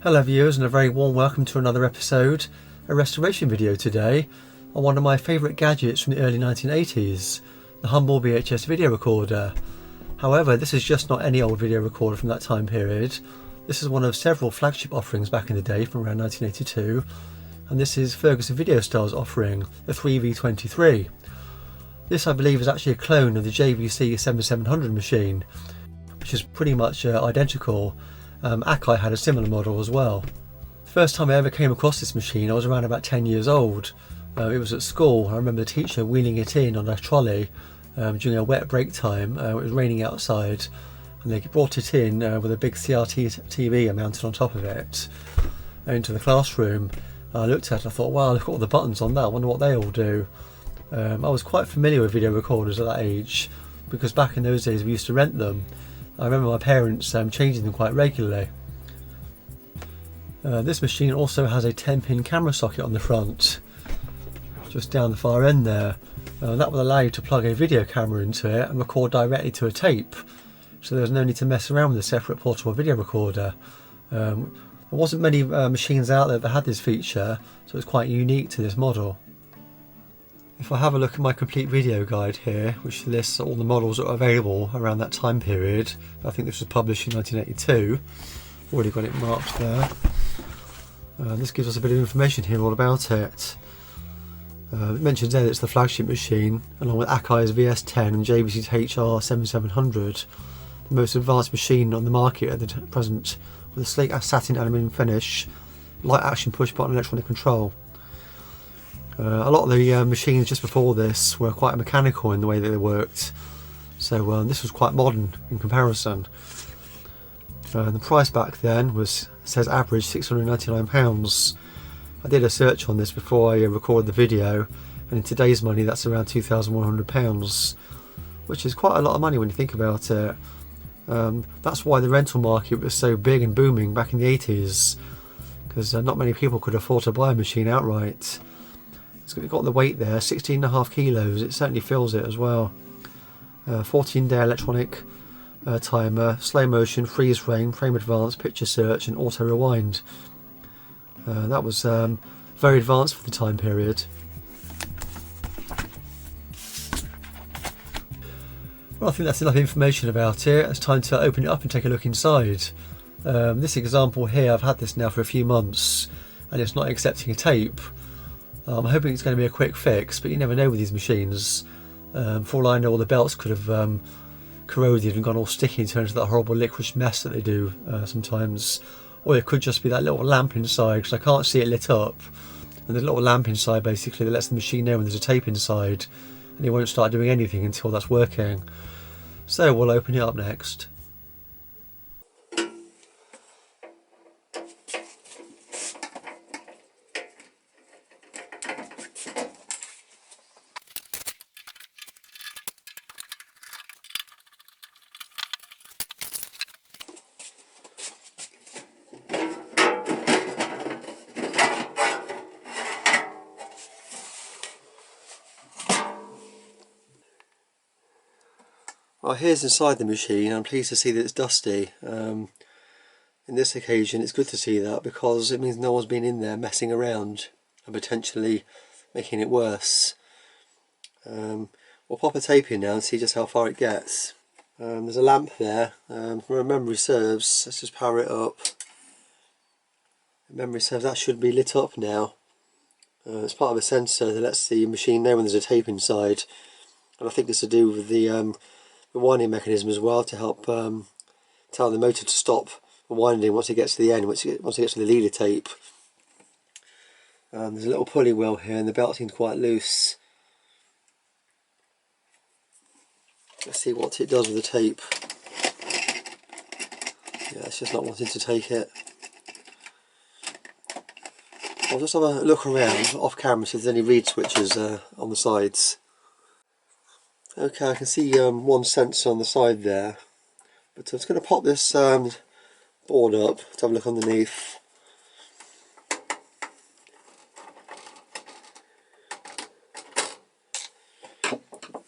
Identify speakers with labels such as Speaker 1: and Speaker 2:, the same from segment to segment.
Speaker 1: Hello viewers, and a very warm welcome to another episode, a restoration video today on one of my favourite gadgets from the early 1980s, the humble VHS video recorder. However, this is just not any old video recorder from that time period. This is one of several flagship offerings back in the day from around 1982, and this is Ferguson VideoStar's offering, the 3V23. This I believe is actually a clone of the JVC-7700 machine, which is pretty much identical. Akai had a similar model as well. The first time I ever came across this machine I was around about 10 years old. It was at school. I remember the teacher wheeling it in on a trolley during a wet break time. It was raining outside and they brought it in with a big CRT TV mounted on top of it into the classroom. I looked at it and I thought, wow, look at all the buttons on that, I wonder what they all do. I was quite familiar with video recorders at that age because back in those days we used to rent them. I remember my parents changing them quite regularly. This machine also has a 10-pin camera socket on the front, just down the far end there. That will allow you to plug a video camera into it and record directly to a tape, so there's no need to mess around with a separate portable video recorder. There wasn't many machines out there that had this feature, so it's quite unique to this model. If I have a look at my complete video guide here, which lists all the models that are available around that time period, I think this was published in 1982, already got it marked there. This gives us a bit of information here all about it. It mentions there that it's the flagship machine, along with Akai's VS10 and JVC's HR7700, the most advanced machine on the market at the present, with a sleek satin aluminium finish, light action push button electronic control. A lot of the machines just before this were quite mechanical in the way that they worked, so this was quite modern in comparison. The price back then says average £699. I did a search on this before I recorded the video, and in today's money that's around £2,100, which is quite a lot of money when you think about it. That's why the rental market was so big and booming back in the 80s, because not many people could afford to buy a machine outright. It's got the weight there, 16.5 kilos, it certainly fills it as well. 14-day electronic timer, slow motion, freeze frame, frame advance, picture search and auto rewind. That was very advanced for the time period. Well, I think that's enough information about it. It's time to open it up and take a look inside. This example here, I've had this now for a few months and it's not accepting a tape. I'm hoping it's going to be a quick fix, but you never know with these machines. For all I know, all the belts could have corroded and gone all sticky and turned into that horrible licorice mess that they do sometimes. Or it could just be that little lamp inside, because I can't see it lit up. And there's a little lamp inside basically that lets the machine know when there's a tape inside, and it won't start doing anything until that's working. So we'll open it up next. Well, here's inside the machine. I'm pleased to see that it's dusty. In this occasion it's good to see that, because it means no one's been in there messing around and potentially making it worse. We'll pop a tape in now and see just how far it gets. There's a lamp there. If my memory serves, let's just power it up. If memory serves, that should be lit up now. It's part of a sensor that lets the machine know when there's a tape inside, and I think it's to do with the winding mechanism as well, to help tell the motor to stop winding once it gets to the end, once it gets to the leader tape. There's a little pulley wheel here and the belt seems quite loose. Let's see what it does with the tape. Yeah, it's just not wanting to take it. I'll just have a look around off camera see if there's any reed switches on the sides. Okay, I can see one sensor on the side there, but I'm just going to pop this board up to have a look underneath.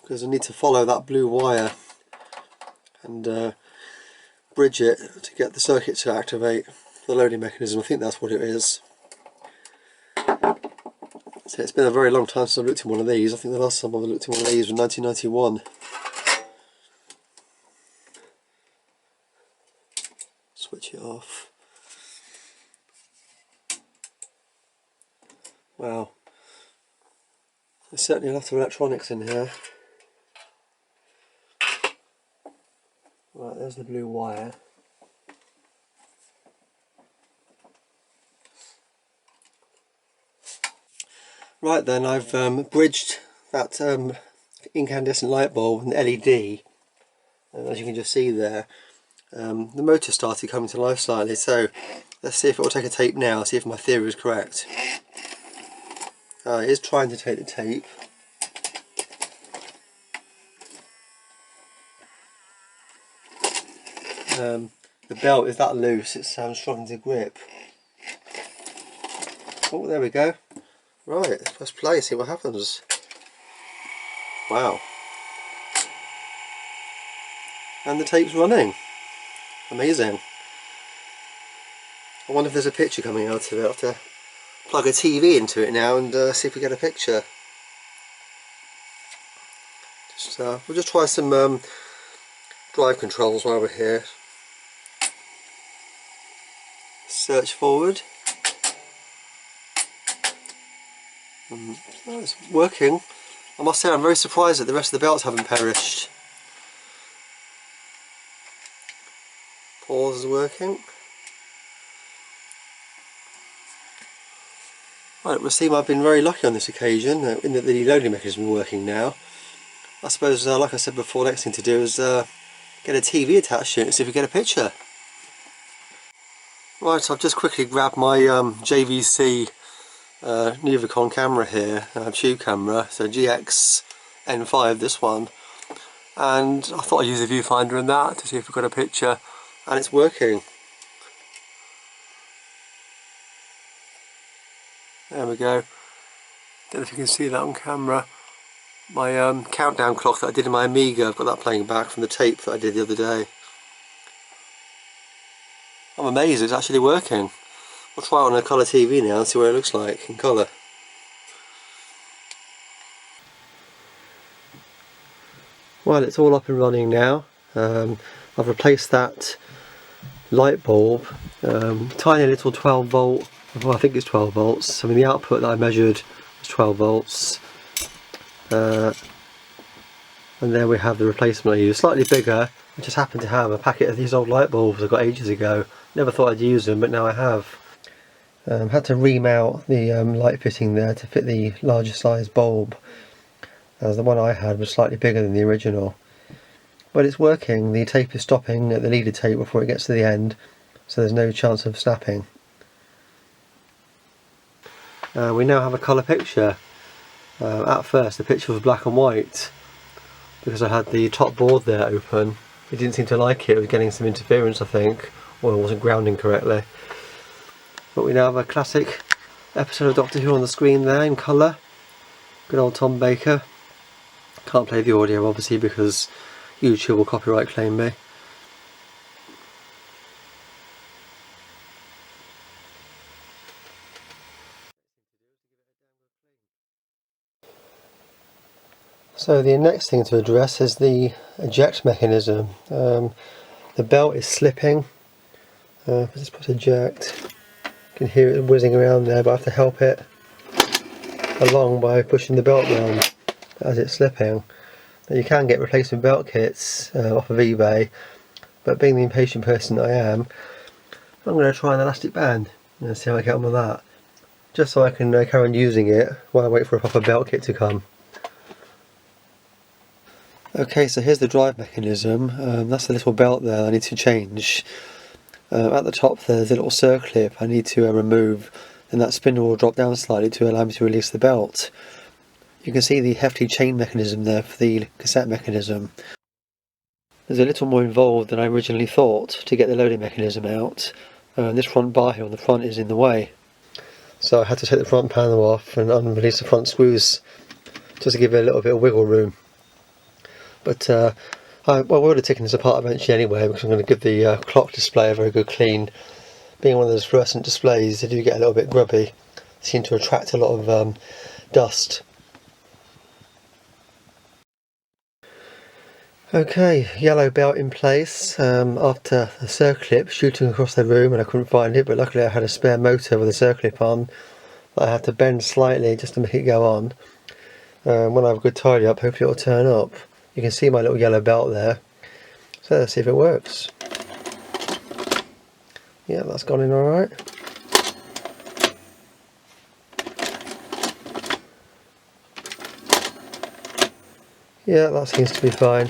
Speaker 1: Because I need to follow that blue wire and bridge it to get the circuit to activate. the loading mechanism. I think that's what it is. So it's been a very long time since I've looked at one of these. I think the last time I looked at one of these was 1991. Switch it off. Wow. There's certainly a lot of electronics in here. Right, there's the blue wire. Right then, I've bridged that incandescent light bulb with an LED, and as you can just see there, the motor started coming to life slightly, so let's see if it will take a tape now, see if my theory is correct. It is trying to take the tape. The belt is that loose, it's struggling to grip. Oh, there we go. Right, let's press play, see what happens. Wow. And the tape's running. Amazing. I wonder if there's a picture coming out of it. I'll have to plug a TV into it now and see if we get a picture. We'll just try some drive controls while we're here. Search forward. Oh, it's working. I must say I'm very surprised that the rest of the belts haven't perished. Pause is working. Right, it would seem I've been very lucky on this occasion in that the loading mechanism is working now. I suppose, like I said before, the next thing to do is get a TV attached to it and see if we get a picture. Right, so I've just quickly grabbed my JVC Nikon camera here, tube camera, so GX-N5, this one, and I thought I'd use a viewfinder in that to see if we've got a picture, and it's working. There we go. Don't know if you can see that on camera. My countdown clock that I did in my Amiga, I've got that playing back from the tape that I did the other day. I'm amazed it's actually working. We'll try it on a colour TV now and see what it looks like in colour. Well, it's all up and running now. I've replaced that light bulb, tiny little 12 volt, well I think it's 12 volts, I mean the output that I measured was 12 volts. And there we have the replacement I used, slightly bigger. I just happened to have a packet of these old light bulbs I got ages ago. Never thought I'd use them, but now I have. Had to remount the light fitting there to fit the larger size bulb, as the one I had was slightly bigger than the original. But it's working. The tape is stopping at the leader tape before it gets to the end, so there's no chance of snapping. We now have a colour picture. At first the picture was black and white because I had the top board there open. It didn't seem to like it, it was getting some interference I think, or it wasn't grounding correctly. But we now have a classic episode of Doctor Who on the screen there in colour. Good old Tom Baker. Can't play the audio obviously because YouTube will copyright claim me. So the next thing to address is the eject mechanism. The belt is slipping. If I just press eject, you can hear it whizzing around there, but I have to help it along by pushing the belt round as it's slipping. Now you can get replacement belt kits off of eBay, but being the impatient person I am, I'm going to try an elastic band and see how I get on with that, just so I can carry on using it while I wait for a proper belt kit to come. Okay, so here's the drive mechanism. That's the little belt there I need to change. At the top there's a little circlip I need to remove, and that spindle will drop down slightly to allow me to release the belt. You can see the hefty chain mechanism there for the cassette mechanism. There's a little more involved than I originally thought to get the loading mechanism out. This front bar here on the front is in the way, so I had to take the front panel off and unrelease the front screws just to give it a little bit of wiggle room. But I would have taken this apart eventually anyway, because I'm going to give the clock display a very good clean. being one of those fluorescent displays, they do get a little bit grubby. They seem to attract a lot of dust. Okay, yellow belt in place after a circlip shooting across the room, and I couldn't find it, but luckily I had a spare motor with a circlip on that I had to bend slightly just to make it go on. When I have a good tidy up, hopefully it'll turn up. You can see my little yellow belt there, so let's see if it works. Yeah, that's gone in alright. Yeah, that seems to be fine.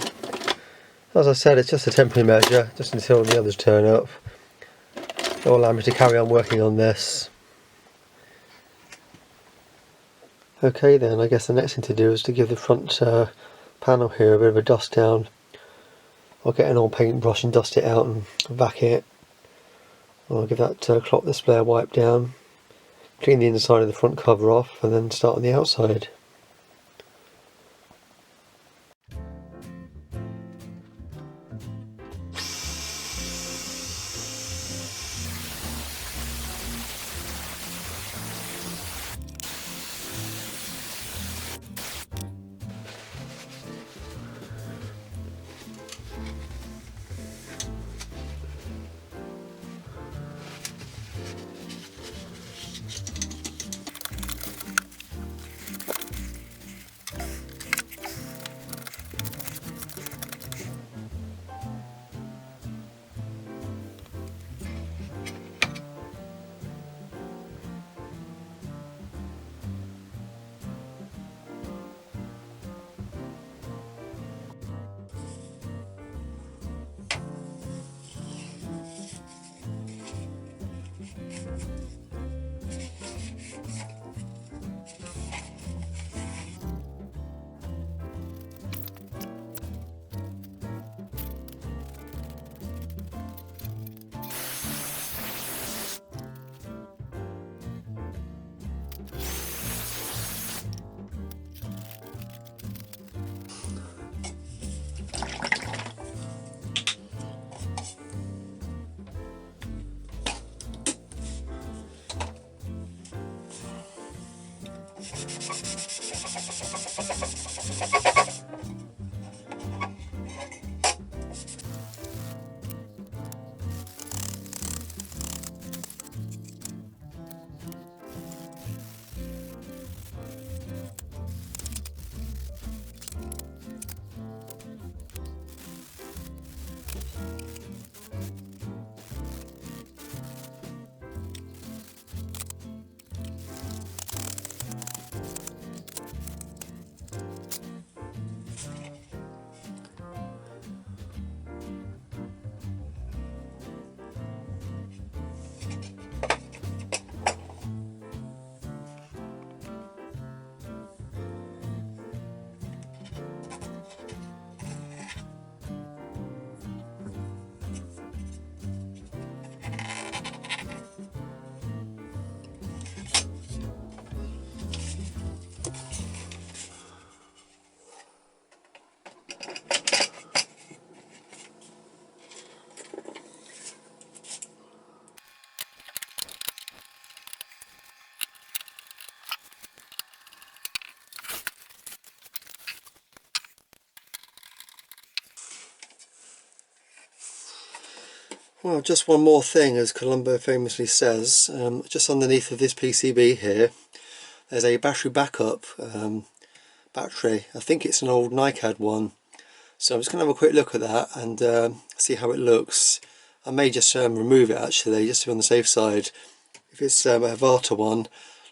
Speaker 1: As I said, it's just a temporary measure, just until the others turn up. It will allow me to carry on working on this. Okay then, I guess the next thing to do is to give the front panel here a bit of a dust down. I'll get an old paintbrush and dust it out and vac it. I'll give that clock display a wipe down, clean the inside of the front cover off, and then start on the outside. Well, just one more thing, as Columbo famously says, just underneath of this PCB here, there's a battery backup battery. I think it's an old NiCad one. So I'm just going to have a quick look at that and see how it looks. I may just remove it actually, just to be on the safe side. If it's a Varta one,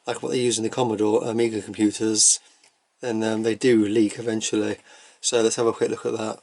Speaker 1: like what they use in the Commodore Amiga computers, then they do leak eventually. So let's have a quick look at that.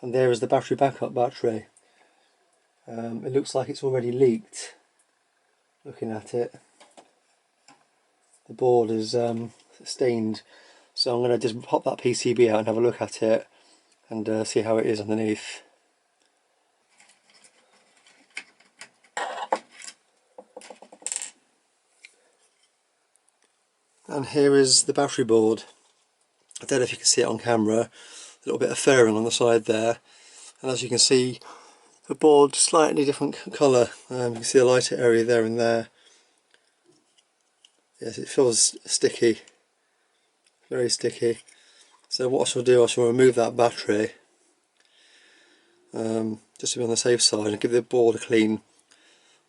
Speaker 1: and there is the battery backup battery. It looks like it's already leaked. Looking at it, the board is stained, so I'm going to just pop that PCB out and have a look at it and see how it is underneath. And here is the battery board. I don't know if you can see it on camera, a little bit of fairing on the side there, and as you can see, the board slightly different colour. You can see the lighter area there and there. Yes, it feels sticky, very sticky. So what I shall do, I shall remove that battery, just to be on the safe side, and give the board a clean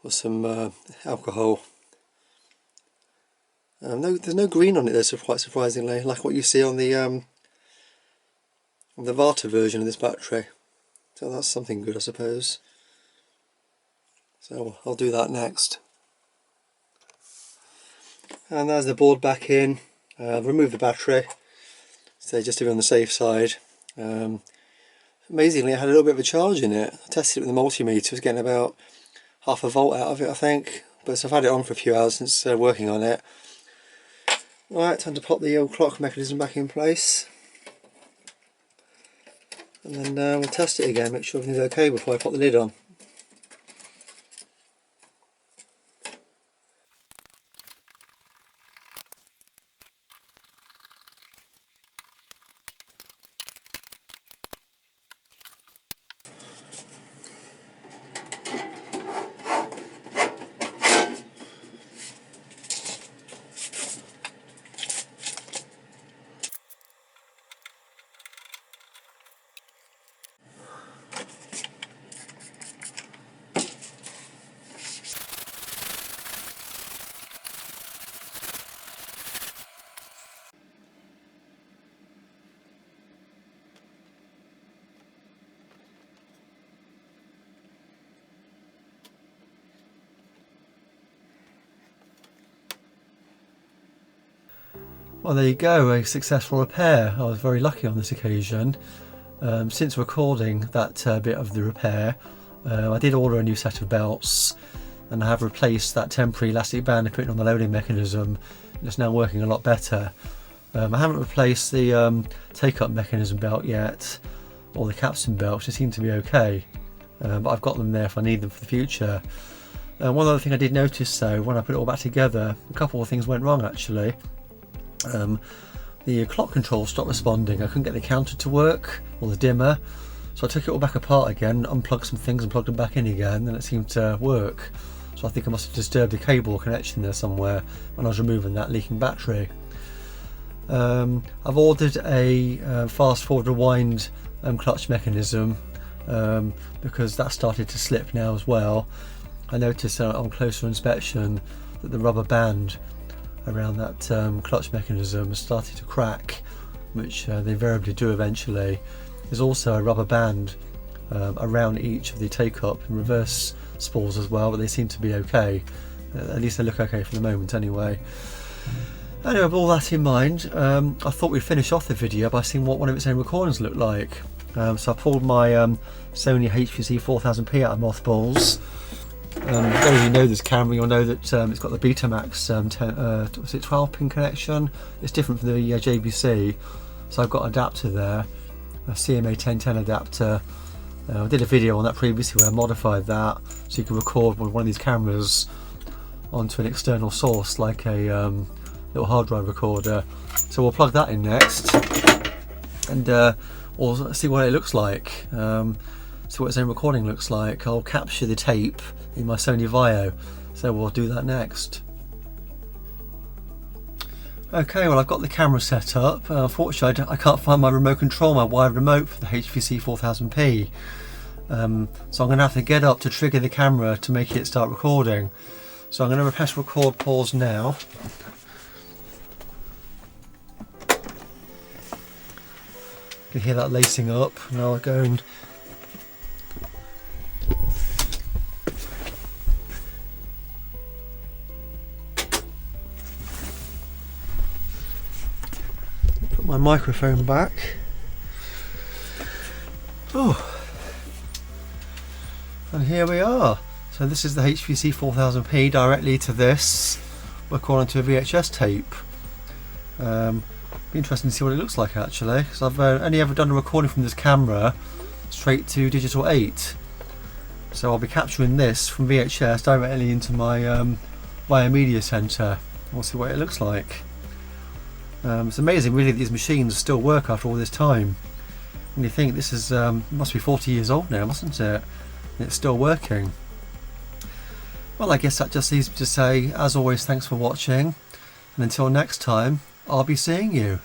Speaker 1: with some alcohol. There's no green on it though, so quite surprisingly, like what you see on the Vata version of this battery. So that's something good, I suppose. So I'll do that next. And there's the board back in. Remove the battery, so just to be on the safe side. Amazingly, I had a little bit of a charge in it. I tested it with the multimeter, I was getting about half a volt out of it, I think. But I've had it on for a few hours since working on it. Right, time to pop the old clock mechanism back in place. And then we'll test it again, make sure everything's okay before I pop the lid on. Well, there you go, a successful repair. I was very lucky on this occasion. Since recording that bit of the repair, I did order a new set of belts, and I have replaced that temporary elastic band and put it on the loading mechanism. It's now working a lot better. I haven't replaced the take-up mechanism belt yet, or the capstan belts. They seem to be okay, but I've got them there if I need them for the future. One other thing I did notice though, when I put it all back together, a couple of things went wrong actually. The clock control stopped responding. I couldn't get the counter to work, or the dimmer, so I took it all back apart again, unplugged some things and plugged them back in again, and it seemed to work. So I think I must have disturbed a cable connection there somewhere when I was removing that leaking battery. I've ordered a fast forward rewind clutch mechanism because that started to slip now as well. I noticed on closer inspection that the rubber band around that clutch mechanism has started to crack, which they invariably do eventually. There's also a rubber band around each of the take-up and reverse spools as well, but they seem to be okay. At least they look okay for the moment anyway. Anyway, with all that in mind, I thought we'd finish off the video by seeing what one of its own recordings looked like. So I pulled my Sony HVC-4000P out of mothballs. Those who know this camera, you'll know that it's got the Betamax 12-pin connection. It's different from the JVC, so I've got an adapter there, a CMA 1010 adapter. I did a video on that previously where I modified that so you can record with one of these cameras onto an external source, like a little hard drive recorder. So we'll plug that in next, and we'll see what it looks like. See what its own recording looks like. I'll capture the tape in my Sony Vaio, so we'll do that next. Okay, well, I've got the camera set up. Unfortunately, I can't find my remote control, my wired remote for the HVC-4000P. So I'm going to have to get up to trigger the camera to make it start recording. So I'm going to press record pause now. You can hear that lacing up, and I'll go and put my microphone back. Oh, and here we are. So this is the HVC-4000P directly to this, recording to a VHS tape. Be interesting to see what it looks like actually, because I've only ever done a recording from this camera straight to digital 8. So I'll be capturing this from VHS directly into my via media center. We'll see what it looks like. It's amazing really that these machines still work after all this time. When you think this is must be 40 years old now, mustn't it? And it's still working. Well, I guess that just leaves me to say, as always, thanks for watching, and until next time, I'll be seeing you.